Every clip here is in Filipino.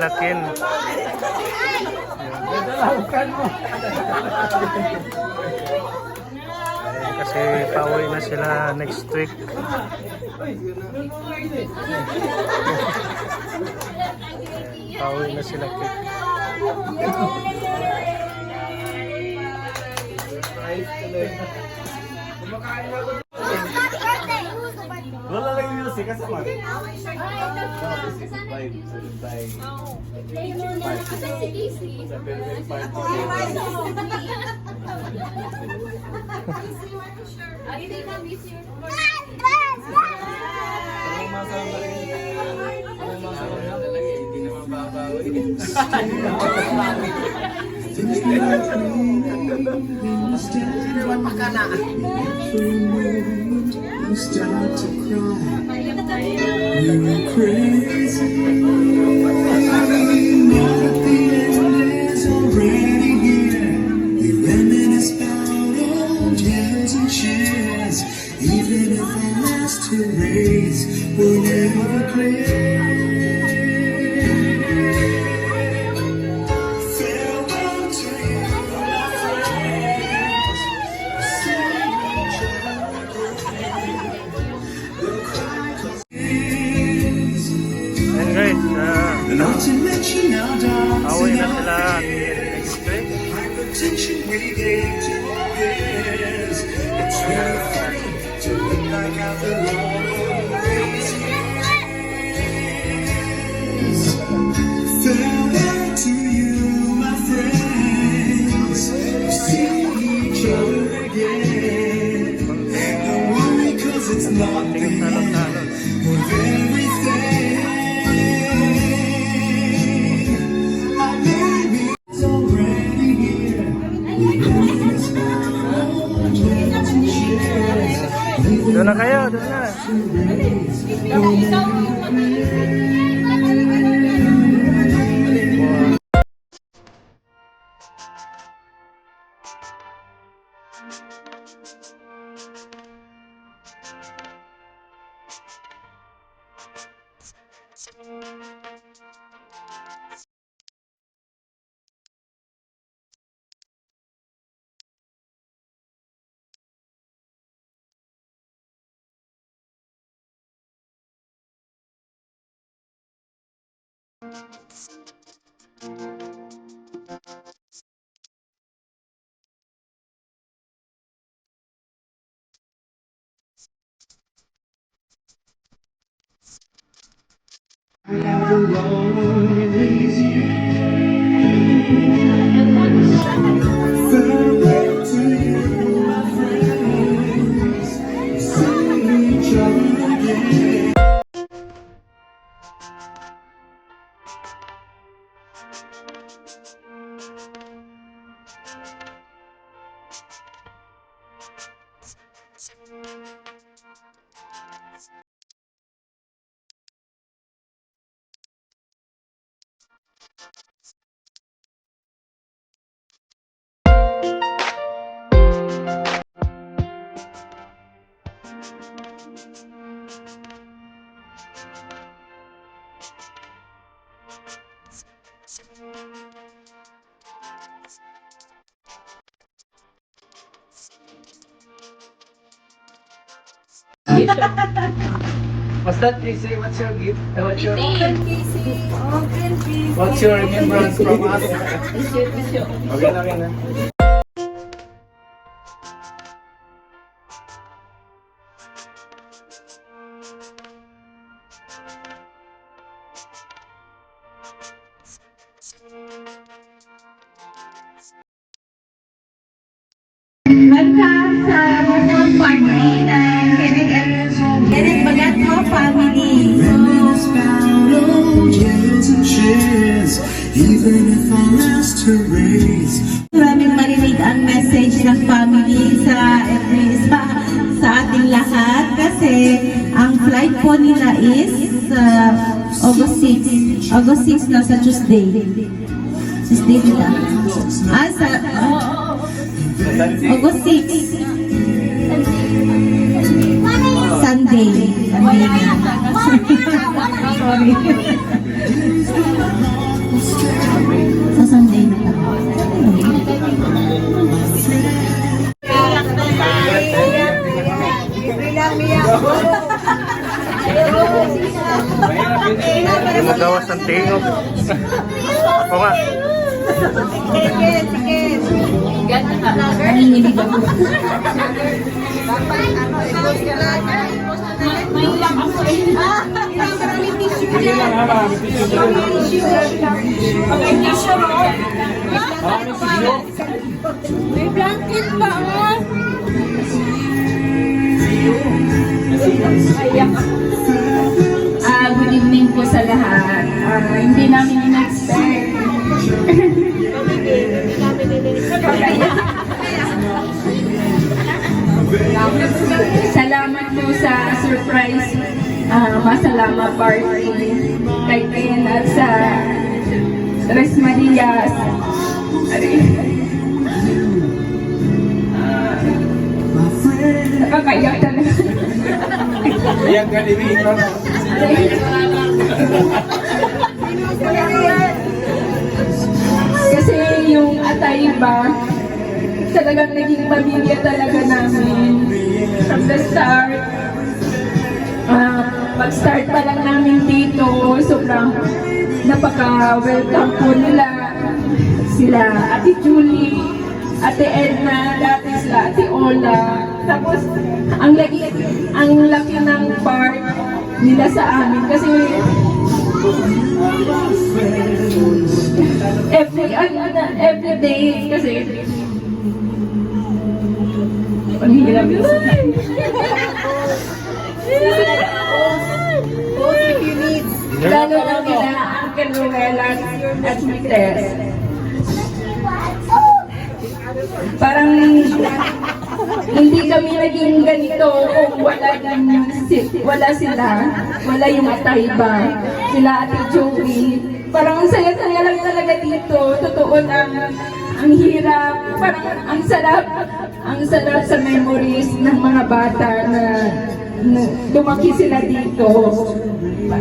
nila Ken. Kasi pauwi na sila next week. Pauwi na sila Ken. Wala lang yung music kasi man. You start to cry. You're crazy. Now that the end is already here, we reminisce about old years and cheers. Even if our last two rays will never clear. Farewell to you, my friends. See each And guys, not to mention our dogs pauwi and na our sila next week. hypertension we gave to our peers. It's really funny to look like after all these years. Farewell to you, my friends. We'll see each other again. Don't worry, 'cause it's not the end of everything. Our baby is already here. Doon na kayo, doon na. Farewell to you, my friends. See each other again. What's that, Casey? What's your gift? What's your Casey. What's your remembrance from us? Okay na rin na. Welcome sa Bukod Party ng Kenneth Bagatmo family. Reminisce about old years and cheers. Even if our last two rays. Maraming marinig ang message ng family sa ating lahat kasi ang flight po nila is August 6. August 6 na sa Tuesday. Tuesday nila. August 6. Sunday. Sorry. Gawas ng tingog. Ako nga. Nanginginig ako. May blanket pa, oh. Good evening po sa lahat. Hindi namin in-expect. Salamat po sa surprise masalama party kay Ken at sa Tres Marias. Nakakaiyak talaga. Ayan ka ni Vito. Kasi yung Atayba, talagang naging pamilya talaga namin. From the start, pag-start pa lang namin dito, sobrang napaka-welcome po nila. Sila Ate Julie, Ate Edna, dati sila Ate Ola. Tapos, ang laki ng part nila sa amin kasi every day kasi panghihirap yun. Lalo na nila Uncle Ruelan at Mites. Parang hindi kami naging ganito kung wala sila, wala yung Atayba, sila Ate Joey. Parang ang saya-saya lang talaga dito, totoo lang, ang hirap, parang ang sarap sa memories ng mga bata na lumaki sila dito.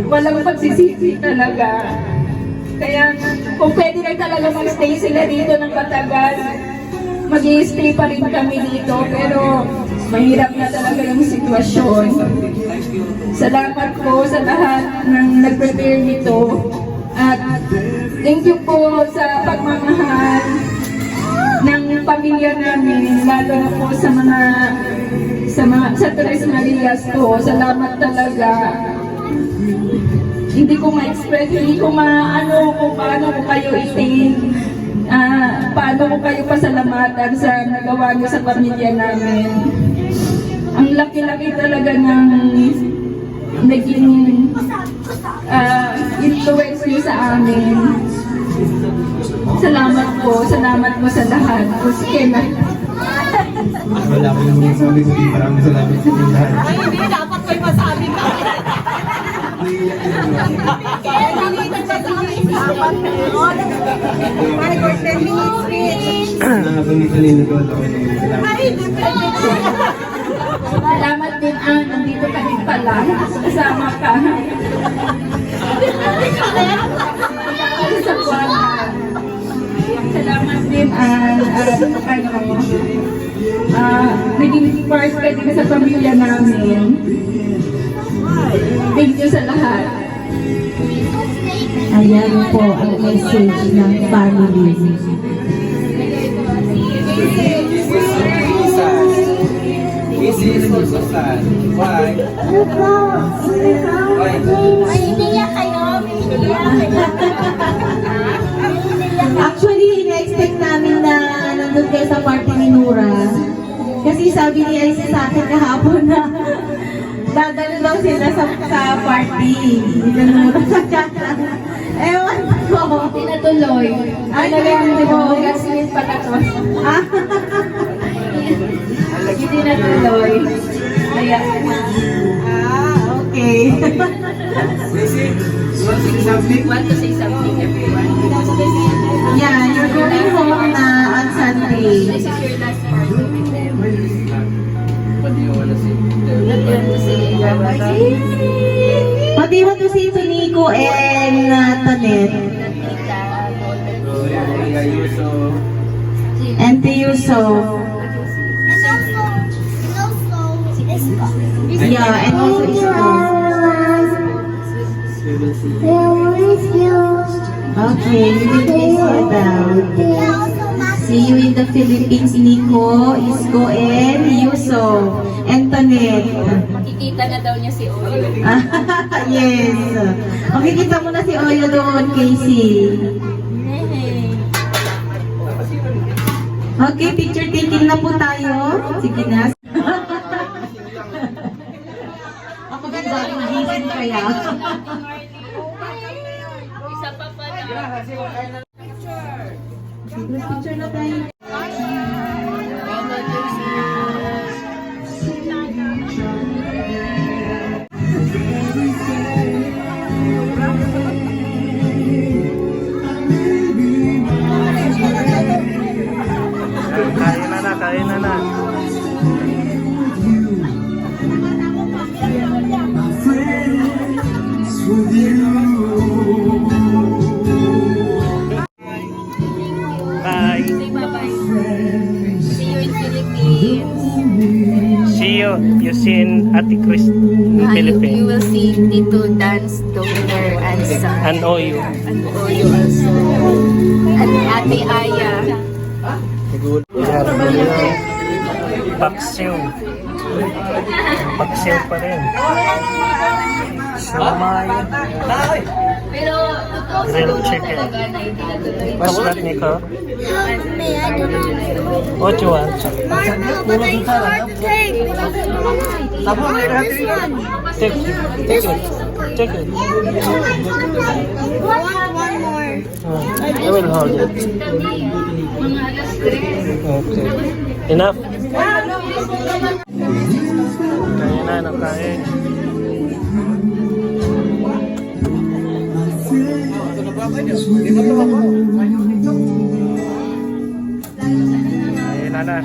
Walang pagsisisi talaga. Kaya kung pwede lang talaga mag-stay sila dito ng matagal, mag-i-stay pa rin kami dito, pero mahirap na talaga yung sitwasyon. Salamat po sa lahat ng nag-prepare nito. At thank you po sa pagmamahal ng pamilya namin, lalo na po sa Tres Marias po. Salamat talaga. Hindi ko ma-express, hindi ko maano kung paano ko kayo itin. Paano ko kayo pasalamatan sa nagawa niyo sa pamilya namin. Ang laki-laki talaga ng naging influence niyo sa amin. Salamat po sa lahat. Sige na. Wala ko yung mga sabi ko. Maraming salamat sa inyo lahat. Ay, hindi. Dapat ko'y masabi ka. Kaya nalitan na sa akin. Dapat meron. Ay, for 10 minutes, please. Nakabunita nila doon. Okay na yun. Salamat. Ay, different. Salamat din, nandito ka din pala. Kasama ka. Sa buwan. Salamat din, naging part ka din sa pamilya namin. Thank you sa lahat. Ayan po ang message ng family. This is also sad. Why? Why? Ay, iniyak kayo. Iniyak kayo. Actually, ina-expect namin na nandun kayo sa party ni Nura. Kasi sabi ni Elsie sa akin kahapon na dadalo daw sila sa party ni Nura. Ewan ko. Hindi natuloy. Ay, hindi mo. Gaslit pala to. Ah, Hindi natuloy. Kaya, okay. Listen, you want to say something? want to say something, everyone. Yeah, you're going home na on Sunday. This is your last party with them. What do you want to say? What do you want to say, Gabata? What do you want to say to Nico and Tanet? And to Yusuf? Yeah, and also Isko. Okay, you will miss Adele. See you in the Philippines, Nico, Isko, and Yuso. Antoinette. Makikita na daw niya si Oyo. Yes. Makikita mo na si Oyo doon, Casey. Okay, picture taking na po tayo. Sige na. Ako din ba gising kaya? Isa pa pala. Picture na tayo. Kain na na. friends with you. Bye. Say bye-bye. See you in Philippines. See you. You see in Ate Chris in You Philippines. will see Tito dance daughter and son. And Oyo. And Oyo also. And Ate Aya. Paksiw. Paksiw pa rin. Shumay. Pero totoo Grilled siguro chicken. talaga na hindi natuloy. What's that, Nico? What you want? Take it. Take it. Take it. I will hold it. Mga alas 3. Okay. Enough? Kain na, nakain. Kain na na.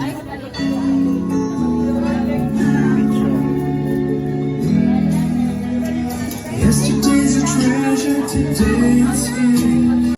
Yesterday's a treasure, today it's here.